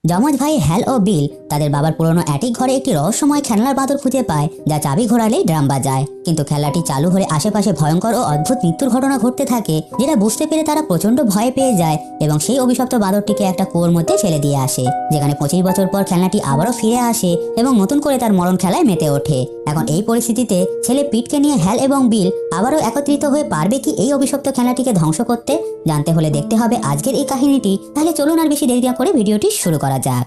যমজ ভাই হ্যাল ও বিল তাদের বাবার পুরনো অ্যাটিক ঘরে একটি রহস্যময় খেলনার বাদর খুঁজে পায়, যা চাবি ঘোরালেই ড্রাম বাজায়। কিন্তু খেলাটি চালু হলে আশেপাশে ভয়ঙ্কর ও অদ্ভুত মৃত্যুর ঘটনা ঘটতে থাকে, যেটা বুঝতে পেরে তারা প্রচন্ড ভয় পেয়ে যায় এবং সেই অভিশপ্ত বাদরটিকে একটা কুয়োর মধ্যে ফেলে দিয়ে আসে, যেখানে 25 বছর পর খেলনাটি আবারও ফিরে আসে এবং নতুন করে তার মরণ খেলায় মেতে ওঠে। এখন এই পরিস্থিতিতে ছেলে পিটকে নিয়ে হ্যাল এবং বিল আবারও একত্রিত হয়ে পারবে কি এই অভিশপ্ত খেলনাটিকে ধ্বংস করতে? জানতে হলে দেখতে হবে আজকের এই কাহিনীটি। তাহলে চলুন আর বেশি দেরি না করে ভিডিওটি শুরু করা যাক।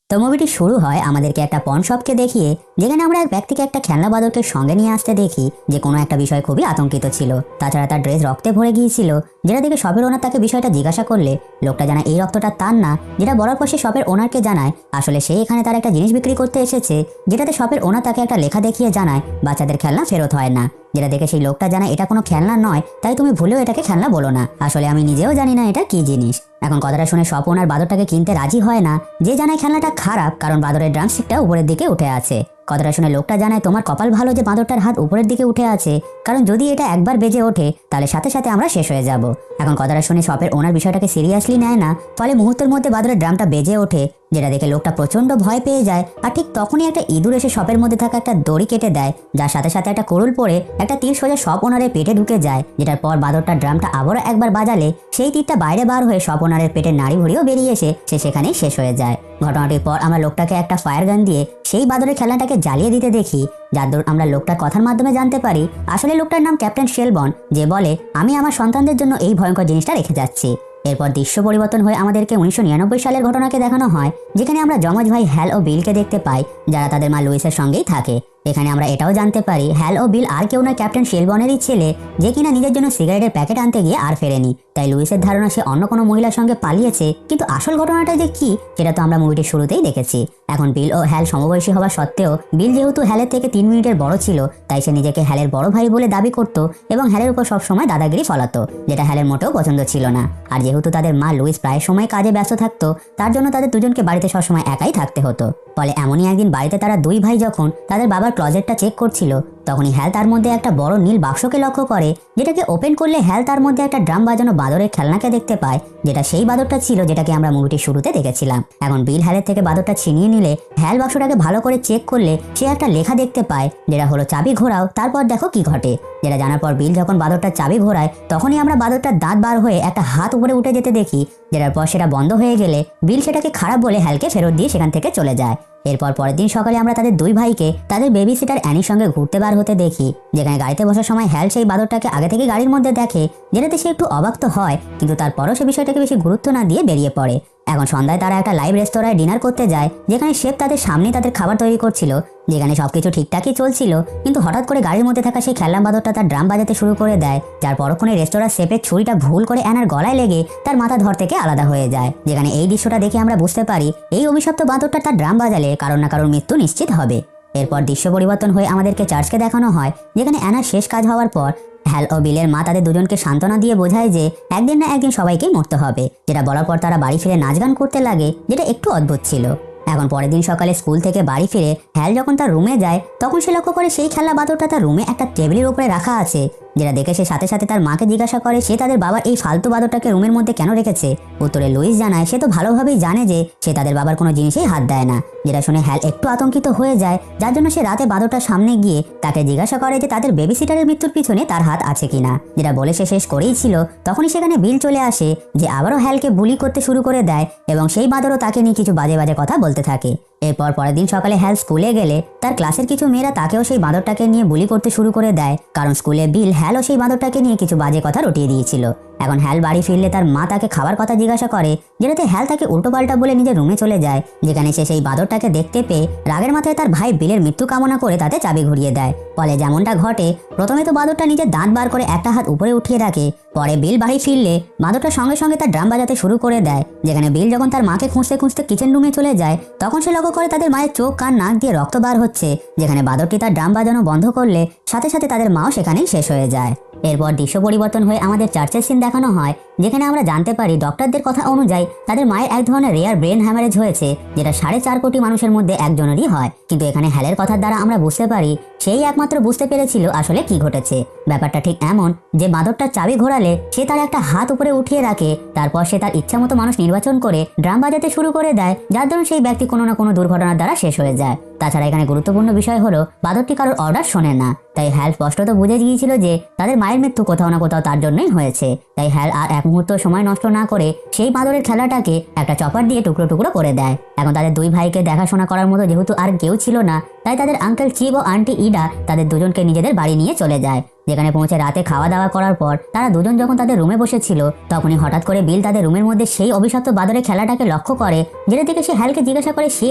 তো মুভিটি শুরু হয় আমাদেরকে একটা পন শপকে দেখিয়ে, যেখানে আমরা এক ব্যক্তিকে একটা খেলনা বাদরকে সঙ্গে নিয়ে আসতে দেখি, যে কোনো একটা বিষয় খুবই আতঙ্কিত ছিল। তাছাড়া তার ড্রেস রক্তে ভরে গিয়েছিল, যেটা দেখে শপের ওনার তাকে বিষয়টা জিজ্ঞাসা করলে লোকটা জানায় এই রক্তটা তার না, যেটা বলার পর সে শপের ওনারকে জানায় আসলে সে এখানে তার একটা জিনিস বিক্রি করতে এসেছে, যেটাতে শপের ওনার তাকে একটা লেখা দেখিয়ে জানায় বাচ্চাদের খেলনা ফেরত হয় না। যেটা দেখে সেই লোকটা জানায় এটা কোনো খেলনা নয়, তাই তুমি ভুলেও এটাকে খেলনা বলো না, আসলে আমি নিজেও জানি না এটা কি জিনিস। এখন কথাটা শুনে শপ ওনার বাদরটাকে কিনতে রাজি হয় না, যে জানায় খেলনাটা খারাপ কারণ বাদরের ড্রামস্টিকটা উপরের দিকে উঠে আছে। কথাটা শুনে লোকটা জানায় তোমার কপাল ভালো যে বাঁদরটার হাত উপরের দিকে উঠে আছে, কারণ যদি এটা একবার বেজে ওঠে তাহলে সাথে সাথে আমরা শেষ হয়ে যাব। এখন কথাটা শুনে শপের ওনার বিষয়টাকে সিরিয়াসলি নেয় না, ফলে মুহূর্তের মধ্যে বাঁদরের ড্রামটা বেজে ওঠে, যেটা দেখে লোকটা প্রচন্ড ভয় পেয়ে যায়। আর ঠিক তখনই একটা ইঁদুর এসে শপের মধ্যে থাকা একটা দড়ি কেটে দেয়, যার সাথে সাথে একটা কুড়ুল পড়ে একটা তীর সোজা শপ ওনারের পেটে ঢুকে যায়, যেটার পর বাঁদরটার ড্রামটা আবারও একবার বাজালে সেই তীরটা বাইরে বার হয়ে শপ ওনারের পেটের নাড়ি ভুড়িও বেরিয়ে এসে সে সেখানেই শেষ হয়ে যায়। ঘটনাটির পর আমরা লোকটাকে একটা ফায়ার গান দিয়ে সেই বাদরের খেলনাটাকে জ্বালিয়ে দিতে দেখি, যার দৌড় আমরা লোকটার কথার মাধ্যমে জানতে পারি আসলে লোকটার নাম ক্যাপ্টেন শেলবন, যে বলে আমি আমার সন্তানদের জন্য এই ভয়ঙ্কর জিনিসটা রেখে যাচ্ছি। এরপর দৃশ্য পরিবর্তন হয়ে আমাদেরকে 1999 সালের ঘটনাকে দেখানো হয়, যেখানে আমরা যমজ ভাই হ্যাল ও বিলকে দেখতে পাই, যারা তাদের মা লুইসের সঙ্গেই থাকে। এখানে আমরা এটাও জানতে পারি হ্যাল ও বিল আর কেউ নয় ক্যাপ্টেন শেলবনেরই ছেলে, যে কিনা নিজের জন্য সিগারেটের প্যাকেট আনতে গিয়ে আর ফেরেনি, তাই লুইসের ধারণা সে অন্য কোনো মহিলার সঙ্গে পালিয়েছে। কিন্তু আসল ঘটনাটা যে কি সেটা তো আমরা মুভিটির শুরুতেই দেখেছি। এখন বিল ও হ্যাল সমবয়সী হওয়া সত্ত্বেও বিল যেহেতু হ্যালের থেকে 3 মিনিটের বড় ছিল, তাই সে নিজেকে হ্যালের বড় ভাই বলে দাবি করত এবং হ্যালের উপর সবসময় দাদাগিরি ফলাতো, যেটা হ্যালের মোটেও পছন্দ ছিল না। আর যেহেতু তাদের মা লুইস প্রায় সময় কাজে ব্যস্ত থাকতো, তার জন্য তাদের দুজনকে বাড়িতে সবসময় একাই থাকতে হতো। ফলে এমনই একদিন বাড়িতে তারা দুই ভাই যখন তাদের বাবার ক্লজেটটা চেক করছিল, তখনই হ্যাল তার মধ্যে একটা বড় নীল বাক্সকে লক্ষ্য করে, যেটাকে ওপেন করলে হ্যাল তার মধ্যে একটা ড্রাম বাজানো বাদরের খেলনাকে দেখতে পায়, যেটা সেই বাদরটা ছিল যেটাকে আমরা মুভিটির শুরুতে দেখেছিলাম। এখন বিল হ্যালের থেকে বাদরটা ছিনিয়ে নিলে হ্যাল বাক্সটাকে ভালো করে চেক করলে সে একটা লেখা দেখতে পায়, যেটা হলো চাবি ঘোরাও তারপর দেখো কি ঘটে। যেটা জানার পর বিল যখন বাদরটার চাবি ঘোরায়, তখনই আমরা বাদরটার দাঁত বার হয়ে একটা হাত উপরে উঠে যেতে দেখি, যেটার পর সেটা বন্ধ হয়ে গেলে বিল সেটাকে খারাপ বলে হ্যালকে ফেরত দিয়ে সেখান থেকে চলে যায়। এরপর পরের দিন সকালে আমরা তাদের দুই ভাইকে তাদের বেবি সিটার অ্যানির সঙ্গে ঘুরতে বার হতে দেখি, যেখানে গাড়িতে বসার সময় হ্যাল সেই বাদরটাকে আগে থেকে গাড়ির মধ্যে দেখে, যেটাতে সে একটু অবাক তো হয়, কিন্তু তারপরও সে বিষয়টাকে বেশি গুরুত্ব না দিয়ে বেরিয়ে পড়ে। এখন সন্ধ্যায় তারা একটা লাইভ রেস্তোরাঁয় ডিনার করতে যায়, যেখানে শেফ তাদের সামনেই তাদের খাবার তৈরি করছিল, যেখানে সবকিছু ঠিকঠাকই চলছিল। কিন্তু হঠাৎ করে গাড়ির মধ্যে থাকা সেই খেলনা বাদরটা তার ড্রাম বাজাতে শুরু করে দেয়, যার পরক্ষণে রেস্তোরাঁ শেফের ছুরিটা ভুল করে অ্যানার গলায় লেগে তার মাথা ধর থেকে আলাদা হয়ে যায়। যেখানে এই দৃশ্যটা দেখে আমরা বুঝতে পারি এই অভিশপ্ত বাদরটা তার ড্রাম বাজালে কারোর না কারোর মৃত্যু নিশ্চিত হবে। এরপর দৃশ্য পরিবর্তন হয়ে আমাদেরকে চার্চকে দেখানো হয়, যেখানে অ্যানার শেষ কাজ হওয়ার পর হ্যাল ও বিলের মা তাদের দুজনকে সান্ত্বনা দিয়ে বোঝায় যে একদিন না একদিন সবাইকেই মরতে হবে, যেটা বলার পর তারা বাড়ি ফিরে নাচ গান করতে লাগে, যেটা একটু অদ্ভুত ছিল। এখন পরের দিন সকালে স্কুল থেকে বাড়ি ফিরে হ্যাল যখন তার রুমে যায়, তখন সে লক্ষ্য করে সেই খেলনা বাদরটা তার রুমে একটা টেবিলের উপরে রাখা আছে, যেটা দেখে সে সাথে সাথে তার মাকে জিজ্ঞাসা করে সে তাদের বাবার এই ফালতু বাদরটাকে রুমের মধ্যে কেন রেখেছে। উত্তরে লুইস জানায় সে তো ভালোভাবেই জানে যে সে তাদের বাবার কোনো জিনিসেই হাত দেয় না। যেটা শুনে হ্যাল একটু আতঙ্কিত হয়ে যায়, যার জন্য সে রাতে বাদরটার সামনে গিয়ে তাকে জিজ্ঞাসা করে যে তাদের বেবি সিটারের মৃত্যুর পিছনে তার হাত আছে কিনা। যেটা বলে সে শেষ করেই ছিল, তখনই সেখানে বিল চলে আসে, যে আবারও হ্যালকে বুলি করতে শুরু করে দেয় এবং সেই বাদরও তাকে নিয়ে কিছু বাজে বাজে কথা বলতে থাকে। এরপর পরের দিন সকালে হ্যাল স্কুলে গেলে তার ক্লাসের কিছু মেয়েরা তাকেও সেই বাঁদরটাকে নিয়ে বুলি করতে শুরু করে দেয়, কারণ স্কুলে বিল হ্যালও সেই বাঁদরটাকে নিয়ে কিছু বাজে কথা রটিয়ে দিয়েছিল। এখন হ্যাল বাড়ি ফিরলে তার মা তাকে খাবার কথা জিজ্ঞাসা করে, যেটাতে হ্যাল তাকে উল্টোপাল্টা বলে নিজের রুমে চলে যায়, যেখানে সে সেই বাঁদরটাকে দেখতে পেয়ে রাগের মাথায় তার ভাই বিলের মৃত্যু কামনা করে তাতে চাবি ঘুরিয়ে দেয়। ফলে যেমনটা ঘটে, প্রথমে তো বাঁদরটা নিজের দাঁত বার করে একটা হাত উপরে উঠিয়ে রাখে, পরে বিল বাড়ি ফিরলে বাঁদরটার সঙ্গে সঙ্গে তার ড্রাম বাজাতে শুরু করে দেয়। যেখানে বিল যখন তার মাকে খুঁজতে খুঁজতে কিচেন রুমে চলে যায়, তখন সে লক্ষ্য করে তাদের মায়ের চোখ কান নাক দিয়ে রক্ত বার হচ্ছে, যেখানে বাঁদরটি তার ড্রাম বাজানো বন্ধ করলে সাথে সাথে তাদের মাও সেখানেই শেষ হয়ে যায়। এরপর দৃশ্য পরিবর্তন হয়ে আমাদের চার্চের সিন দেখানো হয়, যেখানে আমরা জানতে পারি ডক্টরদের কথা অনুযায়ী তাদের মায়ের এক ধরনের রেয়ার ব্রেন হ্যামারেজ হয়েছে, যেটা 4.5 কোটি মানুষের মধ্যে একজনেরই হয়। কিন্তু এখানে হ্যালের কথার দ্বারা আমরা বুঝতে পারি সেই একমাত্র বুঝতে পেরেছিল আসলে কি ঘটেছে। ব্যাপারটা ঠিক এমন যে বাঁদরটার চাবি ঘোরালে সে তার একটা হাত উপরে উঠিয়ে রাখে, তারপর সে তার ইচ্ছা মতো মানুষ নির্বাচন করে ড্রাম বাজাতে শুরু করে দেয়, যার দরুন সেই ব্যক্তি কোনো না কোনো দুর্ঘটনার দ্বারা শেষ হয়ে যায়। তাছাড়া এখানে গুরুত্বপূর্ণ বিষয় হলো বাঁদরটি কারোর অর্ডার শোনে না, তাই হ্যাল স্পষ্টত বুঝে গিয়েছিল যে তাদের মায়ের মৃত্যু কোথাও না কোথাও তার জন্যই হয়েছে। তাই হ্যাল আর এক মুহূর্ত সময় নষ্ট না করে সেই বাঁদরের খেলাটাকে একটা চপার দিয়ে টুকরো টুকরো করে দেয়। এখন তাদের দুই ভাইকে দেখাশোনা করার মতো যেহেতু আর কেউ ছিল না, তাই তাদের আঙ্কেল চিব ও আন্টি ইডা তাদের দুজনকে নিজেদের বাড়ি নিয়ে চলে যায়। যেখানে পৌঁছে রাতে খাওয়া দাওয়া করার পর তারা দুজন যখন তাদের রুমে বসেছিল, তখনই হঠাৎ করে বিল তাদের রুমের মধ্যে সেই অভিশপ্ত বাঁদরের খেলাটাকে লক্ষ্য করে, যেটা থেকে সে হ্যালকে জিজ্ঞাসা করে সে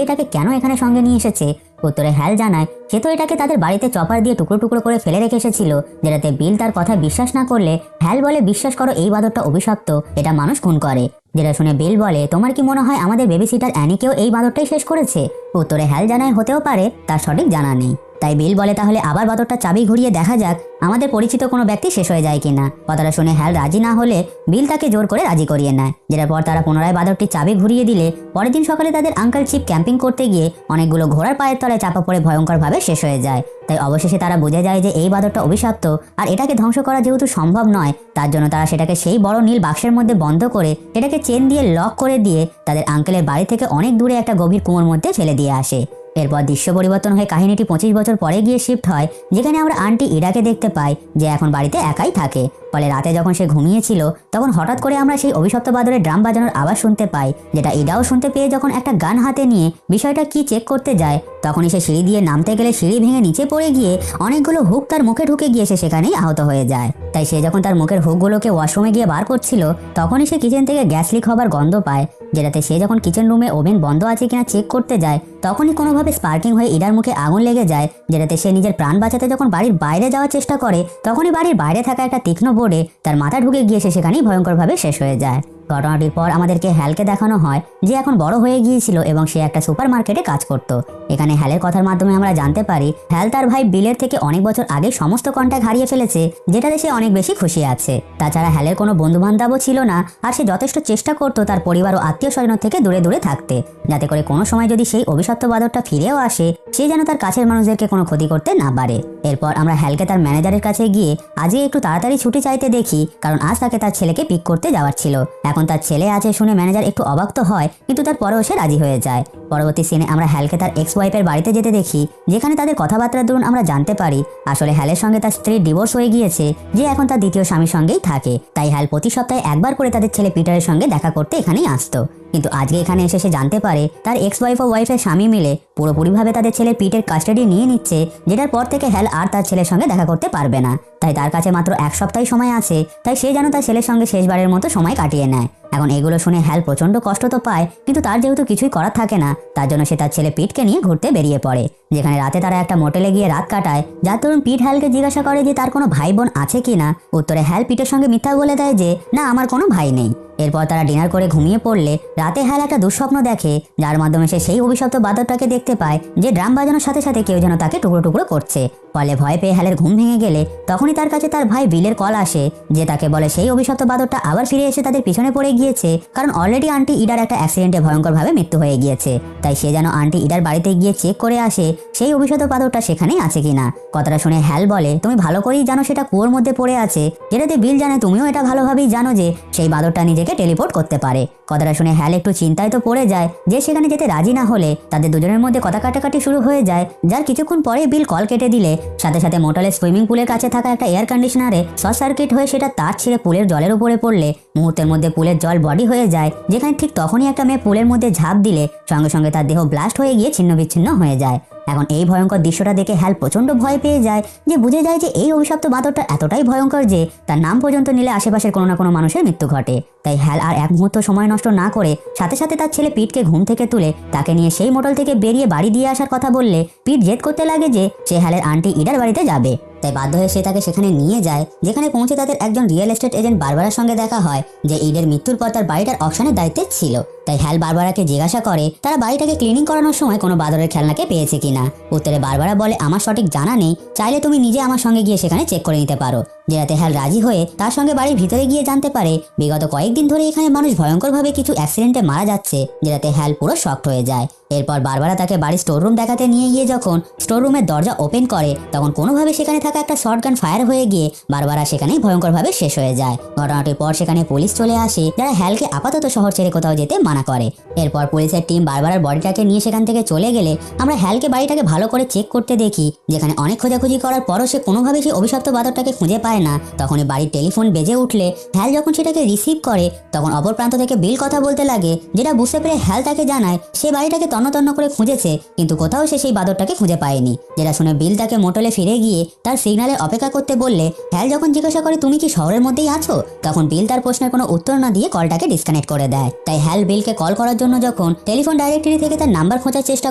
এটাকে কেন এখানে সঙ্গে নিয়ে এসেছে। উত্তরে হ্যাল জানায় সে তো এটাকে তাদের বাড়িতে চপার দিয়ে টুকরো টুকরো করে ফেলে রেখে এসেছিল, যেটাতে বিল তার কথা বিশ্বাস না করলে হ্যাল বলে বিশ্বাস করো এই বাঁদরটা অভিশপ্ত, এটা মানুষ খুন করে। যেটা শুনে বিল বলে তোমার কি মনে হয় আমাদের বেবি সিটার অ্যানিকেও এই বাঁদরটাই শেষ করেছে? উত্তরে হ্যাল জানায় হতেও পারে, তার সঠিক জানা নেই। তাই বিল বলে তাহলে আবার বাঁদরটা চাবি ঘুরিয়ে দেখা যাক আমাদের পরিচিত কোনো ব্যক্তি শেষ হয়ে যায় কিনা। কথাটা শুনে হ্যাল রাজি না হলে বিল তাকে জোর করে রাজি করিয়ে নেয়, যেটার পর তারা পুনরায় বাঁদরটির চাবি ঘুরিয়ে দিলে পরের দিন সকালে তাদের আঙ্কেল চিপ ক্যাম্পিং করতে গিয়ে অনেকগুলো ঘোড়ার পায়ের তলায় চাপা পড়ে ভয়ঙ্করভাবে শেষ হয়ে যায়। তাই অবশেষে তারা বুঝে যায় যে এই বাঁদরটা অভিশপ্ত, আর এটাকে ধ্বংস করা যেহেতু সম্ভব নয়, তার জন্য তারা সেটাকে সেই বড় নীল বাক্সের মধ্যে বন্ধ করে এটাকে চেন দিয়ে লক করে দিয়ে তাদের আঙ্কেলের বাড়ি থেকে অনেক দূরে একটা গভীর কুয়োর মধ্যে ফেলে দিয়ে আসে। এরপর দৃশ্য পরিবর্তন হয়ে কাহিনীটি 25 বছর পরে গিয়ে শিফট হয়, যেখানে আমরা আন্টি ইডাকে দেখতে পাই যে এখন বাড়িতে একাই থাকে। ফলে রাতে যখন সে ঘুমিয়েছিল তখন হঠাৎ করে আমরা সেই অভিশপ্ত বাঁদরের ড্রাম বাজানোর আওয়াজ শুনতে পাই, যেটা ইডাও শুনতে পেয়ে যখন একটা গান হাতে নিয়ে বিষয়টা কি চেক করতে যায়, তখনই সে সিঁড়ি দিয়ে নামতে গেলে সিঁড়ি ভেঙে নিচে পড়ে গিয়ে অনেকগুলো হুক তার মুখে ঢুকে গিয়ে সে সেখানেই আহত হয়ে যায়। তাই সে যখন তার মুখের হুকগুলোকে ওয়াশরুমে গিয়ে বার করছিল, তখনই সে কিচেন থেকে গ্যাস লিক হবার গন্ধ পায়, যেটাতে সে যখন কিচেন রুমে ওভেন বন্ধ আছে কিনা চেক করতে যায়, তখনই কোনোভাবে স্পার্কিং হয়ে ইডার মুখে আগুন লেগে যায়, যেটাতে সে নিজের প্রাণ বাঁচাতে যখন বাড়ির বাইরে যাওয়ার চেষ্টা করে, তখনই বাড়ির বাইরে থাকা একটা তীক্ষ্ণ বোর্ডে তার মাথা ঢুকে গিয়ে সে সেখানেই ভয়ঙ্করভাবে শেষ হয়ে যায়। ঘটনাটির পর আমাদেরকে হ্যালকে দেখানো হয় যে এখন বড় হয়ে গিয়েছিল এবং সে একটা সুপার মার্কেটে কাজ করত। এখানে হ্যালের কথার মাধ্যমে আমরা জানতে পারি হ্যাল তার ভাই বিলের থেকে অনেক বছর আগে সমস্ত কন্ট্যাক্ট হারিয়ে ফেলেছে, যেটাতে সে অনেক বেশি খুশি আছে। তাছাড়া হ্যালের কোনো বন্ধু বান্ধবও ছিল না, আর সে যথেষ্ট চেষ্টা করতো তার পরিবার ও আত্মীয় স্বজন থেকে দূরে দূরে থাকতে, যাতে করে কোনো সময় যদি সেই অভিশপ্ত বাঁদরটা ফিরেও আসে সে যেন তার কাছের মানুষদেরকে কোনো ক্ষতি করতে না পারে। এরপর আমরা হ্যালকে তার ম্যানেজারের কাছে গিয়ে আজকে একটু তাড়াতাড়ি ছুটি চাইতে দেখি, কারণ আজ তাকে তার ছেলেকে পিক করতে যাওয়ার ছিল। এখন তার ছেলে আছে শুনে ম্যানেজার একটু অবাক তো হয়, কিন্তু তার পরেও সে রাজি হয়ে যায়। পরবর্তী সিনে আমরা হ্যালকে তার এক্স ওয়াইফের বাড়িতে যেতে দেখি, যেখানে তাদের কথাবার্তার দরুন আমরা জানতে পারি আসলে হ্যালের সঙ্গে তার স্ত্রীর ডিভোর্স হয়ে গিয়েছে, যে এখন তার দ্বিতীয় স্বামীর সঙ্গেই থাকে। তাই হ্যাল প্রতি সপ্তাহে একবার করে তাদের ছেলে পিটারের সঙ্গে দেখা করতে এখানেই আসতো। কিন্তু আজকে এখানে এসে সে জানতে পারে তার এক্স ওয়াইফ ও ওয়াইফের স্বামী মিলে পুরোপুরিভাবে তাদের ছেলের পিটের কাস্টাডি নিয়ে নিচ্ছে, যেটার পর থেকে হ্যাল আর তার ছেলের সঙ্গে দেখা করতে পারবে না। তাই তার কাছে মাত্র 1 সপ্তাহই সময় আছে, তাই সে যেন তার ছেলের সঙ্গে শেষবারের মতো সময় কাটিয়ে নেয়। এখন এগুলো শুনে হ্যাল প্রচন্ড কষ্ট তো পায়, কিন্তু তার যেহেতু কিছুই করার থাকে না, তার জন্য সে তার ছেলে পিটকে নিয়ে ঘুরতে বেরিয়ে পড়ে। যেখানে রাতে তারা একটা মোটেলে গিয়ে রাত কাটায়, যার দরুন পিট হ্যালকে জিজ্ঞাসা করে যে তার কোনো ভাই বোন আছে কিনা। উত্তরে হ্যাল পিটের সঙ্গে মিথ্যা বলে দেয় যে না, আমার কোনো ভাই নেই। এরপর তারা ডিনার করে ঘুমিয়ে পড়লে রাতে হ্যাল একটা দুঃস্বপ্ন দেখে, যার মাধ্যমে সে সেই অভিশপ্ত বাঁদরটাকে দেখতে পায় যে ড্রাম বাজানোর সাথে সাথে কেউ যেন তাকে টুকরো টুকরো করছে। ফলে ভয় পেয়ে হ্যালের ঘুম ভেঙে গেলে তখনই তার কাছে তার ভাই বিলের কল আসে, যে তাকে বলে সেই অভিশপ্ত বাঁদরটা আবার ফিরে এসে তাদের পিছনে পড়ে গিয়েছে, কারণ অলরেডি আন্টি ইডার একটা অ্যাক্সিডেন্টে ভয়ঙ্করভাবে মৃত্যু হয়ে গিয়েছে। তাই সে যেন আন্টি ইডার বাড়িতে গিয়ে চেক করে আসে সেই অভিশপ্ত বাঁদরটা সেখানেই আছে কিনা। কথাটা শুনে হ্যাল বলে তুমি ভালো করেই জানো সেটা কুয়োর মধ্যে পড়ে আছে, যেটাতে বিল জানে তুমিও এটা ভালোভাবেই জানো যে সেই বাঁদরটা নিজেকে টেলিপোর্ট করতে পারে। কথাটা শুনে হ্যাল একটু চিন্তায় তো পড়ে যায়, যে সেখানে যেতে রাজি না হলে তাদের দুজনের মধ্যে কথা কাটাকাটি শুরু হয়ে যায়, যার কিছুক্ষণ পরে বিল কল কেটে দিলে সাথে সাথে মোটেলের সুইমিং পুলের কাছে থাকা একটা এয়ার কন্ডিশনারে শর্ট সার্কিট হয়ে সেটা তার ছিঁড়ে পুলের জলের উপরে পড়লে মুহূর্তের মধ্যে পুলের জল বডি হয়ে যায়, যেখানে ঠিক তখনই একটা মেয়ে পুলের মধ্যে ঝাঁপ দিলে সঙ্গে সঙ্গে তার দেহ ব্লাস্ট হয়ে গিয়ে ছিন্ন বিচ্ছিন্ন হয়ে যায়। এখন এই ভয়ঙ্কর দৃশ্যটা দেখে হ্যাল প্রচন্ড ভয় পেয়ে যায়, যে বুঝে যায় যে এই অভিশপ্ত বাঁদরটা এতটাই ভয়ঙ্কর যে তার নাম পর্যন্ত নিলে আশেপাশের কোনো না কোনো মানুষের মৃত্যু ঘটে। তাই হ্যাল আর এক মুহূর্ত সময় নষ্ট না করে সাথে সাথে তার ছেলে পিটকে ঘুম থেকে তুলে তাকে নিয়ে সেই মোটল থেকে বেরিয়ে বাড়ি দিয়ে আসার কথা বললে পিট জেদ করতে লাগে যে সে হ্যালের আন্টি ইডার বাড়িতে যাবে। তাই বাধ্য হয়ে সে তাকে সেখানে নিয়ে যায়, যেখানে পৌঁছে তাদের একজন রিয়েল এস্টেট এজেন্ট বারবারার সঙ্গে দেখা হয়, যে ইডের মৃত্যুর পর তার বাড়িটার অকশনের দায়িত্বে ছিল। তাই হ্যাল বারবারাকে জিজ্ঞাসা করে তারা বাড়িটাকে ক্লিনিং করানোর সময় কোনো বাঁদরের খেলনাকে পেয়েছে কিনা। উত্তরে বারবারা বলে আমার সঠিক জানা নেই, চাইলে তুমি নিজে আমার সঙ্গে গিয়ে সেখানে চেক করে নিতে পারো। যেটাতে হ্যাল রাজি হয়ে তার সঙ্গে বাড়ির ভিতরে গিয়ে জানতে পারে বিগত কয়েকদিন ধরে এখানে মানুষ ভয়ঙ্করভাবে কিছু অ্যাক্সিডেন্টে মারা যাচ্ছে, যেটাতে হ্যাল পুরো শকড হয়ে যায়। এরপর বারবারা তাকে বাড়ির স্টোর রুম দেখাতে নিয়ে গিয়ে যখন স্টোর রুমের দরজা ওপেন করে তখন কোনোভাবে সেখানে থাকা একটা শর্টগান ফায়ার হয়ে গিয়ে বারবারা সেখানেই ভয়ঙ্করভাবে শেষ হয়ে যায়। ঘটনাটির পর সেখানে পুলিশ চলে আসে, যারা হ্যালকে আপাতত শহর ছেড়ে কোথাও যেতে মানা করে। এরপর পুলিশের টিম বারবারার বডিটাকে নিয়ে সেখান থেকে চলে গেলে আমরা হ্যালকে বাড়িটাকে ভালো করে চেক করতে দেখি, যেখানে অনেক খোঁজাখুঁজি করার পরও সে কোনোভাবে সেই অভিশপ্ত বাদরটাকে খুঁজে পায় না। তখনই বাড়ির টেলিফোন বেজে উঠলে হ্যাল যখন সেটাকে রিসিভ করে তখন অপর প্রান্ত থেকে বিল কথা বলতে লাগে, যেটা বুঝতে পেরে হ্যাল তাকে জানায় সে বাড়িটাকে তন্ন করে খুঁজেছে কিন্তু কোথাও সে সেই বাদরটাকে খুঁজে পায়নি। যেটা শুনে বিল তাকে মোটলে ফিরে গিয়ে তার সিগনালে অপেক্ষা করতে বললে হ্যাল যখন জিজ্ঞাসা করে তুমি কি শহরের মধ্যেই আছো, তখন বিল তার প্রশ্নের কোনো উত্তর না দিয়ে কলটাকে ডিসকানেক্ট করে দেয়। তাই হ্যাল বিলকে কল করার জন্য যখন টেলিফোন ডাইরেক্টরি থেকে তার নাম্বার খোঁজার চেষ্টা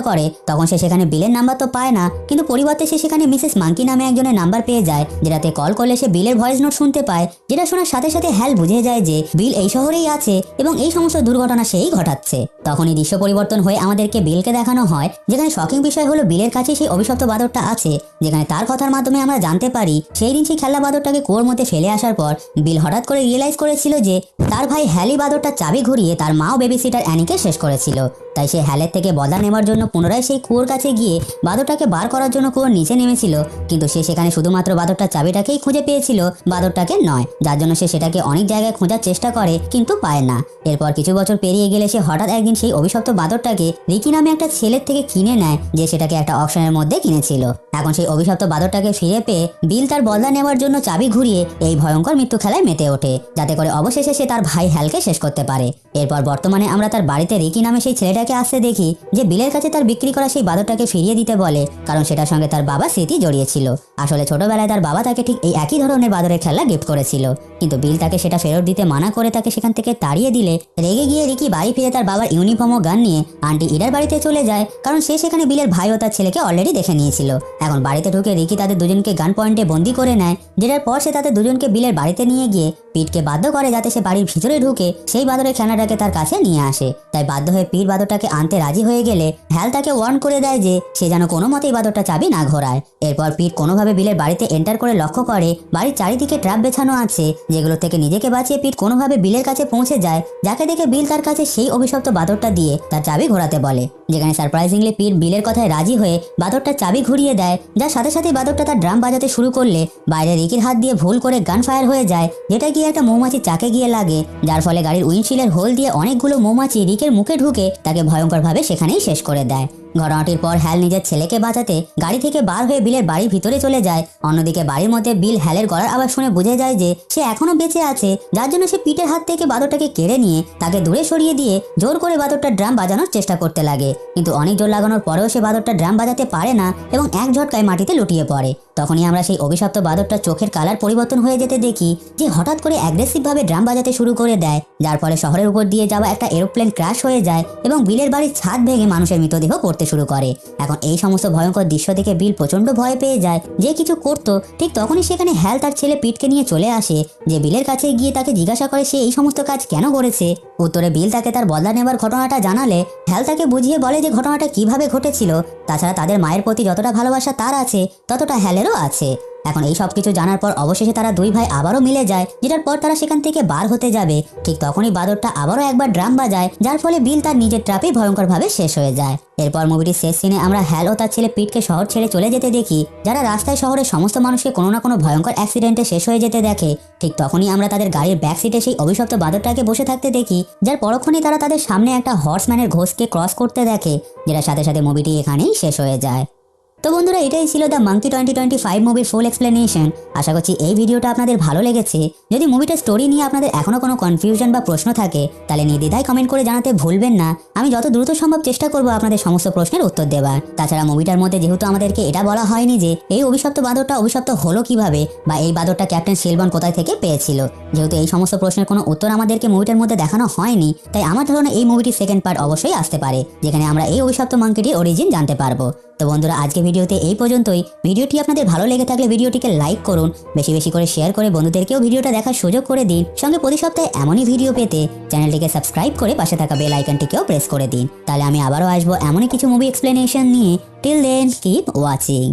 করে তখন সে সেখানে বিলের নাম্বার তো পায় না, কিন্তু পরিবর্তে সে সেখানে মিসেস মাঙ্কি নামে একজনের নাম্বার পেয়ে যায়, যেটাতে কল করলে সে বিলের ভয়েস নোট শুনতে পায়। যেটা শোনার সাথে সাথে হ্যাল বুঝে যায় যে বিল এই শহরেই আছে এবং এই সমস্ত দুর্ঘটনা সেই ঘটাচ্ছে। তখনই দৃশ্য পরিবর্তন হয়ে আমাদেরকে বিলকে দেখানো হয়, যেখানে শকিং বিষয় হলো বিলের কাছে সেই অভিশপ্ত বাদরটা আছে, যেখানে তার কথার মাধ্যমে আমরা জানতে পারি সেই দিন সেই খেলনা বাদরটাকে কুয়োর মধ্যে ফেলে আসার পর বিল হঠাৎ করে রিয়েলাইজ করেছিল যে তার ভাই হ্যালি বাদরটার চাবি ঘুরিয়ে তার মা ও বেবি সিটার অ্যানিকে শেষ করেছিল। তাই সে হ্যালের থেকে বদলা নেওয়ার জন্য পুনরায় সেই কুয়োর কাছে গিয়ে বাদরটাকে বার করার জন্য কুয়োর নিচে নেমেছিল, কিন্তু সে সেখানে শুধুমাত্র বাদরটার চাবিটাকেই খুঁজে পেয়েছিল, বাদরটাকে নয়, যার জন্য সে সেটাকে অনেক জায়গায় খোঁজার চেষ্টা করে কিন্তু পায় না। এরপর কিছু বছর পেরিয়ে গেলে সে হঠাৎ একদিন সেই অভিশপ্ত বাদরটাকে রিকি নামে একটা ছেলের থেকে কিনে নেয়, যে সেটাকে একটা অকশনের মধ্যে কিনেছিল। এখন সেই অভিশপ্ত বাদরটাকে ফিরে পেয়ে বিল তার বদলা নেওয়ার জন্য চাবি ঘুরিয়ে এই ভয়ঙ্কর মৃত্যু খেলায় মেতে ওঠে, যাতে করে অবশেষে সে তার ভাই হ্যালকে শেষ করতে পারে। এরপর বর্তমানে আমরা তার বাড়িতে রিকি নামে সেই ছেলেটাকে আসতে দেখি, যে বিলের কাছে তার বিক্রি করা সেই বাদরটাকে ফিরিয়ে দিতে বলে, কারণ সেটার সঙ্গে তার বাবা স্মৃতি জড়িয়েছিল। আসলে ছোটবেলায় তার বাবা তাকে ঠিক এই একই ধরনের বাদরের খেলা গিফট করেছিল, কিন্তু বিল তাকে সেটা ফেরত দিতে মানা করে তাকে সেখান থেকে তাড়িয়ে দিলে রেগে গিয়ে রিকি বাড়ি ফিরে তার বাবার ইউনিফর্ম ও গান নিয়ে আন্টি ইডার বাড়িতে চলে যায়, কারণ সে সেখানে বিলের ভাই ও তার ছেলেকে অলরেডি দেখে নিয়েছিল। এখন বাড়িতে ঢুকে রিকি তাদের দুজনকে গান পয়েন্টে বন্দি করে নেয়, যেটার পর সে তাদের দুজনকে বিলের বাড়িতে নিয়ে গিয়ে পিটকে বাধ্য করে যাতে সে বাড়ির ভিতরে ঢুকে সেই বাদরের খেলনাটাকে তার কাছে নিয়ে আসে। তাই বাধ্য হয়ে পিট বাদরটাকে আনতে রাজি হয়ে গেলে হ্যাল তাকে ওয়ার্ন করে দেয় যে সে যেন কোনো মতেই বাদরটা চাবি না ঘোরায়। এরপর পিট কোনোভাবে বিলের বাড়িতে এন্টার করে লক্ষ্য করে বাড়ির চারিদিকে ট্র্যাপ বেছানো আছে, যেগুলো থেকে নিজেকে বাঁচিয়ে পিট কোনোভাবে বিলের কাছে পৌঁছে যায়, যাকে দেখে বিল তার কাছে সেই অভিশপ্ত বাদরটা দিয়ে তার চাবি ঘোরাতে বলে, যেখানে সারপ্রাইজিংলি পিট বিলের কথায় রাজি হয়ে বাদরটার চাবি ঘুরিয়ে দেয়, যার সাথে সাথে বাদরটা তার ড্রাম বাজাতে শুরু করলে বাইরে রিকির হাত দিয়ে ভুল করে গান ফায়ার হয়ে যায়, যেটা গিয়ে একটা মৌমাছি চাকে গিয়ে লাগে, যার ফলে গাড়ির উইন্ডশিল্ডের হোল দিয়ে অনেকগুলো মৌমাছি রিকের মুখে ঢুকে তাকে ভয়ঙ্করভাবে সেখানেই শেষ করে দেয়। ঘটনাটির পর হ্যাল নিজের ছেলেকে বাঁচাতে গাড়ি থেকে বার হয়ে বিলের বাড়ির ভিতরে চলে যায়। অন্যদিকে বাড়ির মধ্যে বিল হ্যালের গলার আওয়াজ শুনে বুঝে যায় যে সে এখনো বেঁচে আছে, যার জন্য সে পিটের হাত থেকে বাদরটাকে কেড়ে নিয়ে তাকে দূরে সরিয়ে দিয়ে জোর করে বাদরটার ড্রাম বাজানোর চেষ্টা করতে লাগে, কিন্তু অনেক জোর লাগানোর পরেও সে বাদরটার ড্রাম বাজাতে পারে না এবং এক ঝটকায় মাটিতে লুটিয়ে পড়ে। তখনই আমরা সেই অভিশপ্ত বাদরটার চোখের কালার পরিবর্তন হয়ে যেতে দেখি, যে হঠাৎ করে অ্যাগ্রেসিভ ভাবে ড্রাম বাজাতে শুরু করে দেয়, যার ফলে শহরের উপর দিয়ে যাওয়া একটা এরোপ্লেন ক্র্যাশ হয়ে যায় এবং বিলের বাড়ির ছাদ ভেঙে মানুষের মৃতদেহ পড়তে শুরু করে। এখন এই সমস্ত ভয়ঙ্কর দৃশ্য দেখে বিল প্রচন্ড ভয় পেয়ে যায়, যে কিছু করতো ঠিক তখনই সেখানে হ্যাল তার ছেলে পিটকে নিয়ে চলে আসে, যে বিলের কাছে গিয়ে তাকে জিজ্ঞাসা করে সে এই সমস্ত কাজ কেন করেছে। উত্তরে বিল তাকে তার বদলা নেবার ঘটনাটা জানালে হ্যাল তাকে বুঝিয়ে বলে যে ঘটনাটা কিভাবে ঘটেছিল, তাছাড়া তাদের মায়ের প্রতি যতটা ভালোবাসা তার আছে ততটা হ্যালেরও আছে। এখন এই সব কিছু জানার পর অবশেষে তারা দুই ভাই আবারও মিলে যায়, যেটার পর তারা সেখান থেকে বার হতে যাবে, ঠিক তখনই বাদরটা আবারও একবার ড্রাম বাজায়, যার ফলে বিল তার নিজের ট্রাপে ভয়ঙ্করভাবে শেষ হয়ে যায়। এরপর মুভিটির শেষ সিনে আমরা হ্যাল ও তার ছেলে পিটকে শহর ছেড়ে চলে যেতে দেখি, যারা রাস্তায় শহরের সমস্ত মানুষকে কোনো না কোনো ভয়ঙ্কর অ্যাক্সিডেন্টে শেষ হয়ে যেতে দেখে। ঠিক তখনই আমরা তাদের গাড়ির ব্যাক সিটে সেই অভিশপ্ত বাদরটাকে বসে থাকতে দেখি, যার পরক্ষণেই তারা তাদের সামনে একটা হর্সম্যানের ঘোষকে ক্রস করতে দেখে, যেটার সাথে সাথে মুভিটি এখানেই শেষ হয়ে যায়। তো বন্ধুরা, এটাই ছিল দ্য মাঙ্কি 2025 মুভির ফুল এক্সপ্লেনেশন। আশা করছি এই ভিডিওটা আপনাদের ভালো লেগেছে। যদি মুভিটার স্টোরি নিয়ে আপনাদের এখনো কোনো কনফিউশন বা প্রশ্ন থাকে তাহলে নির্দ্বিধায় কমেন্ট করে জানাতে ভুলবেন না। আমি যত দ্রুত সম্ভব চেষ্টা করব আপনাদের সমস্ত প্রশ্নের উত্তর দেওয়ার। তাছাড়া মুভিটার মধ্যে যেহেতু আমাদেরকে এটা বলা হয়নি যে এই অভিশপ্ত বাদরটা অভিশপ্ত হলো কিভাবে বা এই বাদরটা ক্যাপ্টেন সিলবন কোথায় থেকে পেয়েছিল, যেহেতু এই সমস্ত প্রশ্নের কোনো উত্তর আমাদেরকে মুভিটার মধ্যে দেখানো হয়নি, তাই আমার ধারণা এই মুভিটির সেকেন্ড পার্ট অবশ্যই আসতে পারে, যেখানে আমরা এই অভিশপ্ত মাঙ্কিটির অরিজিন জানতে পারবো। তো বন্ধুরা, আজকে ভিডিওতে এই পর্যন্তই। ভিডিওটি আপনাদের ভালো লেগে থাকলে ভিডিওটিকে লাইক করুন, বেশি বেশি করে শেয়ার করে বন্ধুদেরকেও ভিডিওটা দেখার সুযোগ করে দিন। সঙ্গে প্রতি সপ্তাহে এমনই ভিডিও পেতে চ্যানেলটিকে সাবস্ক্রাইব করে পাশে থাকা বেল আইকনটিকেও প্রেস করে দিন। তাহলে আমি আবারও আসবো এমনই কিছু মুভি এক্সপ্লেনেশন নিয়ে। Till then keep watching.